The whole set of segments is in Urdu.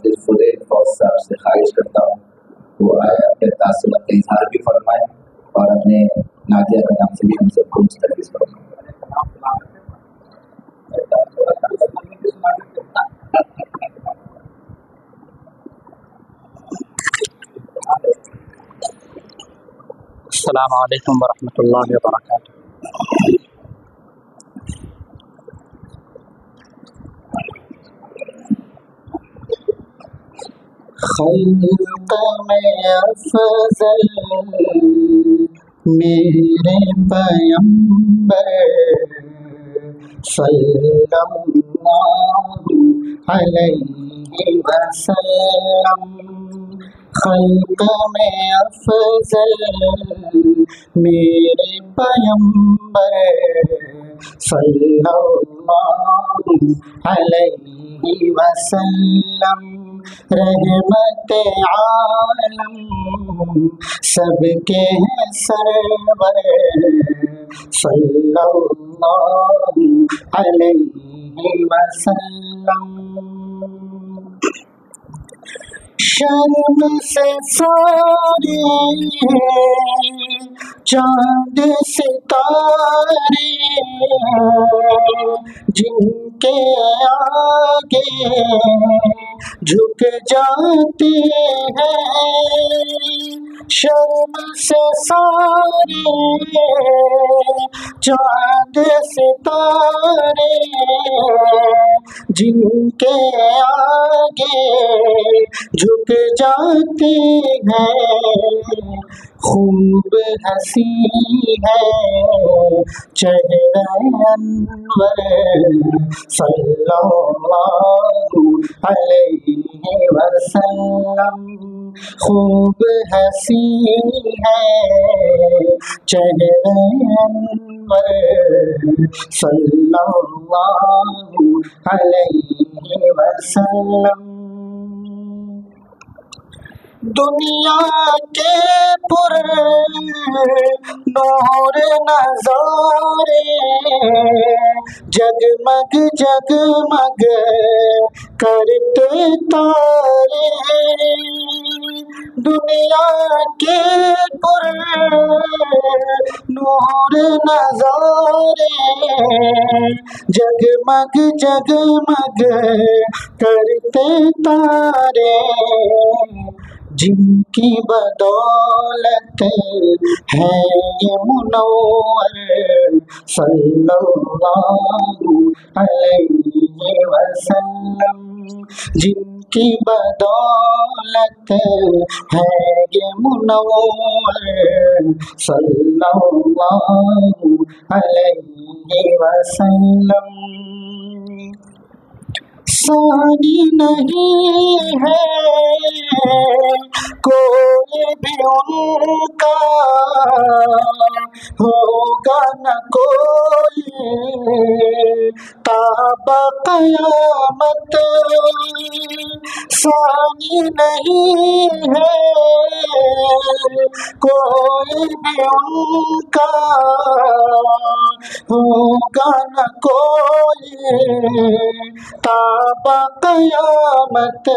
مسجد فضیل فوز صاحب سے خواہش کرتا ہوں وہ آئے اپنے تاثرات کا اظہار بھی فرمائیں اور اپنے نادیہ کا نام سے بھی ہم سب کو مستفیض فرمائیں. السلام علیکم ورحمۃ اللہ وبرکاتہ. خلق میں افضل میرے پیمبر صلی اللہ علیہ وسلم. خلق میں افضل میرے پیمبر صلی اللہ علیہ وسلم. رحمت عالم سب کے ہیں سرور صلی اللہ علیہ وسلم. شرم سے سارے چاند ستارے جن کے آگے جھک جاتے ہیں. شرم سے سارے چاند ستارے جن کے آگے جھک جاتے ہیں. خوب ہنسی ہے چہرہ انور صلی اللہ علیہ وسلم. خوب ہنسی ہے چہرہ انور صلی اللہ علیہ وسلم. دنیا کے پر نور نظارے جگمگ جگمگ کرتے تارے. دنیا کے پر نور نظارے جگمگ جگمگ کرتے تارے جن کی بدولت ہے یہ منور صلی اللہ علیہ وسلم. جن کی بدولت ہے یہ منور صلی اللہ علیہ وسلم. ثانی نہیں ہے کوئی بھی ان کا ہوگا نہ کوئی تا قیامت. ثانی نہیں ہے کوئی بھی ان کا ہوگا نہ کوئی تا قیامت.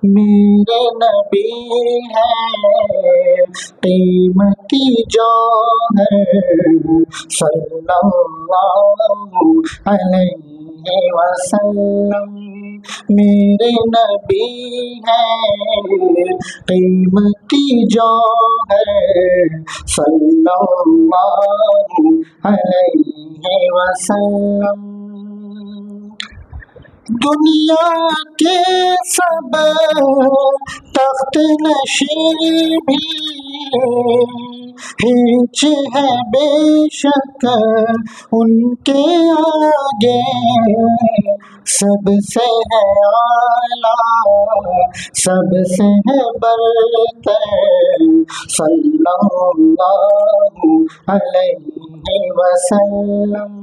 میرے نبی ہے قیمتی جوہر صلی اللہ علیہ وسلم. میرے نبی ہے قیمتی جوہر صلی اللہ علیہ وسلم. دنیا کے سب تخت نشین بھی ہیچ ہے بے شک ان کے آگے. سب سے ہے اعلیٰ سب سے ہے برتر صلی اللہ علیہ وسلم.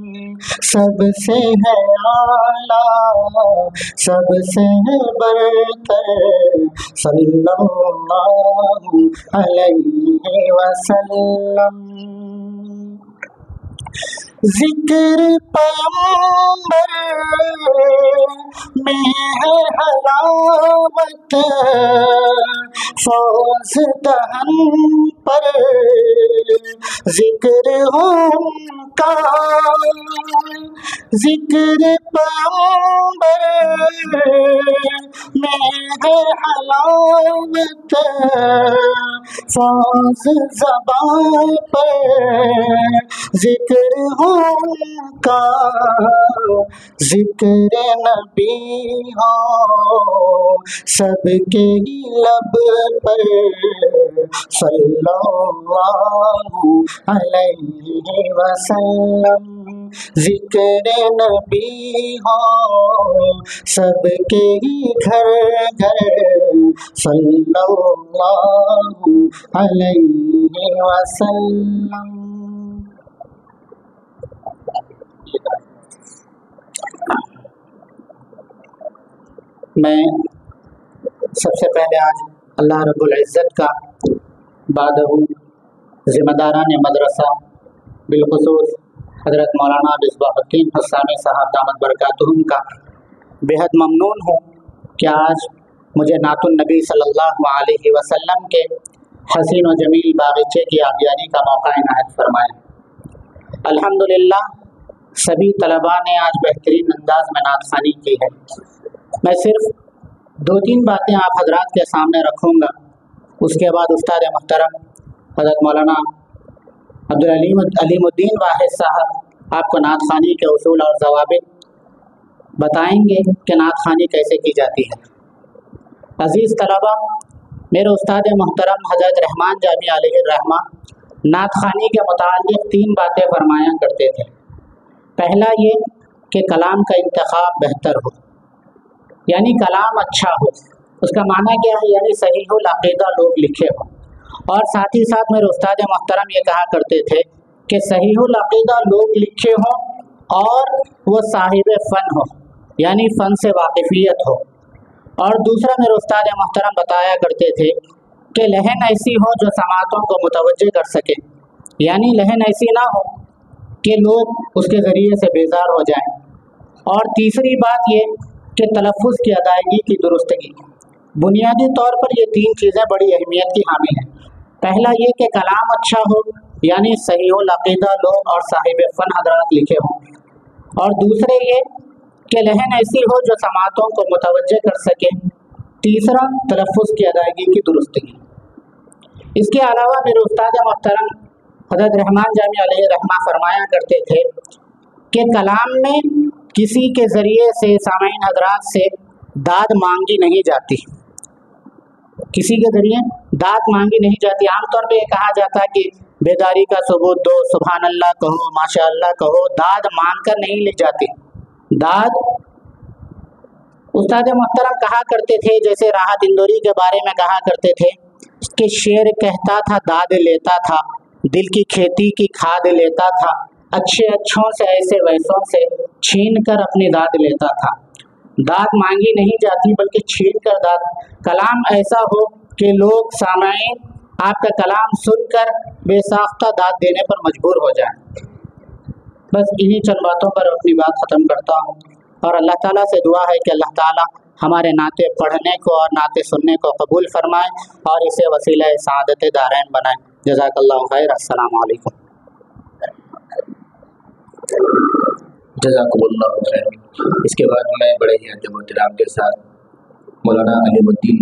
سب سے ہے اعلیٰ سب سے ہے برتر صلی اللہ علیہ وسلم. ذکر پیغمبر میں ہے حلاوت، فوز دہن پر ذکر ان کا، ذکر پیغمبر میں ہے حلاوت، فوز زبان پر ذکر ان کا، ذکر نبی ہو سب کے ہی لب پر، صلی اللہ علیہ وسلم، ذکر نبی ہو سب کے ہی گھر گھر، صلی اللہ علیہ وسلم۔ میں سب سے پہلے آج اللہ رب العزت کا بعدہ ذمہ داران مدرسہ بالخصوص حضرت مولانا مصباح الدین حسانی صاحب دامت برکاتہم کا بےحد ممنون ہوں کہ آج مجھے نعت النبی صلی اللہ علیہ وسلم کے حسین و جمیل باغیچے کی آبیاری کا موقع عنایت فرمائے۔ الحمدللہ سبھی طلباء نے آج بہترین انداز میں نعت خوانی کی ہے۔ میں صرف 2-3 باتیں آپ حضرات کے سامنے رکھوں گا، اس کے بعد استاد محترم حضرت مولانا عبدالعلیم الدین واحد صاحب آپ کو نعت خوانی کے اصول اور ضوابط بتائیں گے کہ نعت خوانی کیسے کی جاتی ہے۔ عزیز طلباء، میرے استاد محترم حضرت رحمان جامی علیہ الرحمہ نعت خوانی کے متعلق 3 باتیں فرمایا کرتے تھے۔ پہلا یہ کہ کلام کا انتخاب بہتر ہو، یعنی کلام اچھا ہو۔ اس کا معنی کیا ہے؟ یعنی صحیح العقیدہ لوگ لکھے ہوں۔ اور ساتھ ہی ساتھ میرے استاد محترم یہ کہا کرتے تھے کہ صحیح العقیدہ لوگ لکھے ہوں اور وہ صاحب فن ہو، یعنی فن سے واقفیت ہو۔ اور دوسرا میرے استاد محترم بتایا کرتے تھے کہ لحن ایسی ہو جو سماعتوں کو متوجہ کر سکے، یعنی لحن ایسی نہ ہو کہ لوگ اس کے ذریعے سے بیزار ہو جائیں۔ اور تیسری بات یہ کہ تلفظ کی ادائیگی کی درستگی۔ بنیادی طور پر یہ 3 چیزیں بڑی اہمیت کی حامل ہیں۔ پہلا یہ کہ کلام اچھا ہو، یعنی صحیح العقیدہ لوگ اور صاحب فن حضرات لکھے ہوں۔ اور دوسرے یہ کہ لحن ایسی ہو جو سماعتوں کو متوجہ کر سکے۔ تیسرا تلفظ کی ادائیگی کی درستگی۔ اس کے علاوہ میرے استاد محترم حضرت رحمان جامی علیہ الرحمہ فرمایا کرتے تھے کہ کلام میں کسی کے ذریعے سے سامعین حضرات سے داد مانگی نہیں جاتی، کسی کے ذریعے داد مانگی نہیں جاتی۔ عام طور پہ یہ کہا جاتا ہے کہ بیداری کا ثبوت دو، سبحان اللہ کہو، ماشاء اللہ کہو، داد مانگ کر نہیں لی جاتی۔ داد استاد محترم کہا کرتے تھے، جیسے راحت اندوری کے بارے میں کہا کرتے تھے کہ شعر کہتا تھا داد لیتا تھا، دل کی کھیتی کی کھاد لیتا تھا، اچھے اچھوں سے ایسے ویسوں سے چھین کر اپنی داد لیتا تھا۔ داد مانگی نہیں جاتی بلکہ چھین کر داد۔ کلام ایسا ہو کہ لوگ سامعین آپ کا کلام سن کر بے ساختہ داد دینے پر مجبور ہو جائیں۔ بس انہی چند باتوں پر اپنی بات ختم کرتا ہوں، اور اللہ تعالیٰ سے دعا ہے کہ اللہ تعالیٰ ہمارے نعتیں پڑھنے کو اور نعتیں سننے کو قبول فرمائے اور اسے وسیلہ سعادت دارین بنائے۔ جزاک اللہ خیر۔ السلام علیکم۔ جزاکم اللہ خیر۔ اس کے بعد میں بڑے ہی ادب و احترام کے ساتھ مولانا علیم الدین